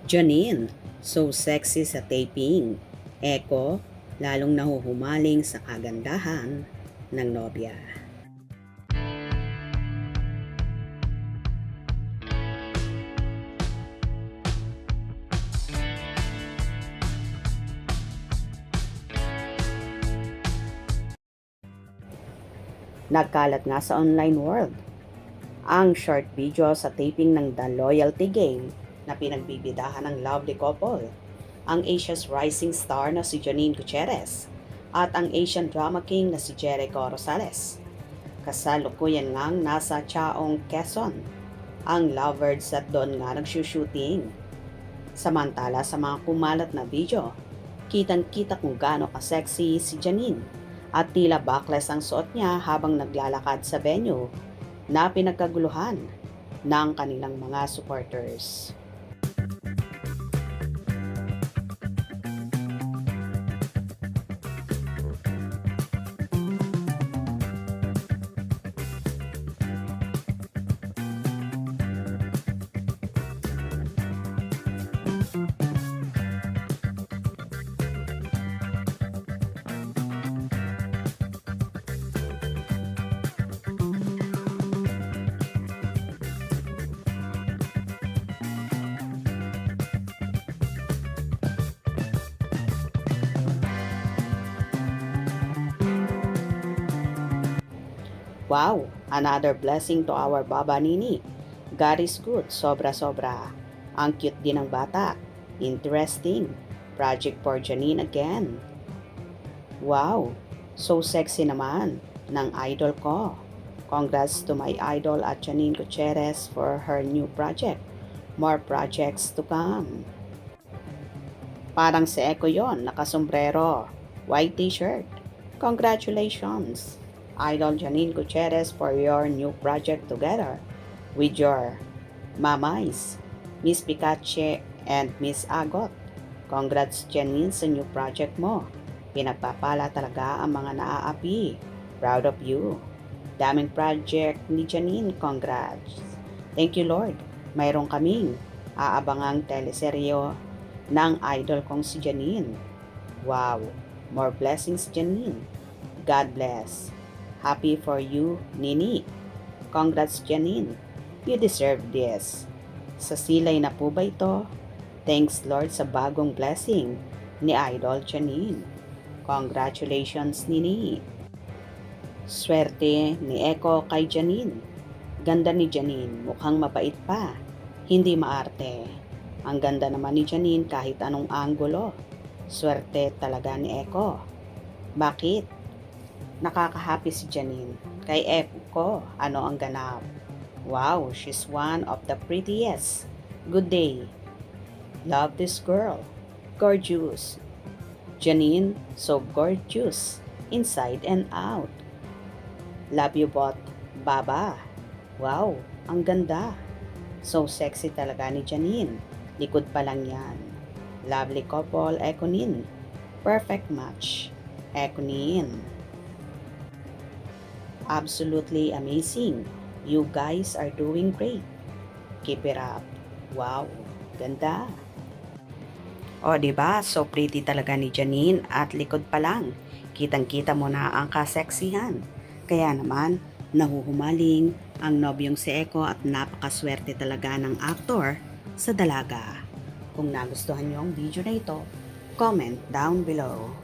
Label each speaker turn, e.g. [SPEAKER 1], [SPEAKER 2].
[SPEAKER 1] Janine, so sexy sa taping. Eko, lalong nahuhumaling sa kagandahan ng nobya. Nagkalat nga sa online world ang short video sa taping ng The Loyalty Game na pinagbibidahan ng lovely couple, ang Asia's rising star na si Janine Gutierrez at ang Asian drama king na si Jericho Rosales. Kasalukuyan ngang nasa Chaong, Quezon ang lovebirds at doon nga nagsushooting. Samantala sa mga kumalat na video, kitang-kita kung gaano ka-sexy si Janine at tila backless ang suot niya habang naglalakad sa venue na pinagkaguluhan ng kanilang mga supporters. Wow, another blessing to our Baba Nini. God is good, sobra-sobra. Ang cute din ng bata. Interesting. Project for Janine again. Wow, so sexy naman ng idol ko. Congrats to my idol at Janine Gutierrez for her new project. More projects to come. Parang si Eko yon, nakasombrero, white t-shirt. Congratulations, Idol Janine Gutierrez, for your new project together with your mamais, Miss Picache and Miss Agot. Congrats Janine sa new project mo. Pinagpapala talaga ang mga naaapi. Proud of you. Daming project ni Janine, congrats. Thank you Lord. Mayroon kaming aabangang teleseryo ng idol kong si Janine. Wow, more blessings Janine. God bless. Happy for you, Nini. Congrats, Janine. You deserve this. Sa silay na po ba ito? Thanks, Lord, sa bagong blessing ni Idol Janine. Congratulations, Nini. Swerte ni Eko kay Janine. Ganda ni Janine, mukhang mabait pa. Hindi maarte. Ang ganda naman ni Janine kahit anong anggulo. Swerte talaga ni Eko. Bakit? Nakaka-happy si Janine. Kay Eko, ano ang ganap? Wow, she's one of the prettiest. Good day. Love this girl. Gorgeous. Janine, so gorgeous. Inside and out. Love you both, Baba. Wow, ang ganda. So sexy talaga ni Janine. Likod pa lang yan. Lovely couple, Ekonin. Perfect match. Ekonin. Absolutely amazing. You guys are doing great. Keep it up. Wow, ganda. O, diba? So pretty talaga ni Janine at likod pa lang. Kitang-kita mo na ang kaseksihan. Kaya naman, nahuhumaling ang nobyong si Eko at napakaswerte talaga ng aktor sa dalaga. Kung nagustuhan niyo ang video na ito, comment down below.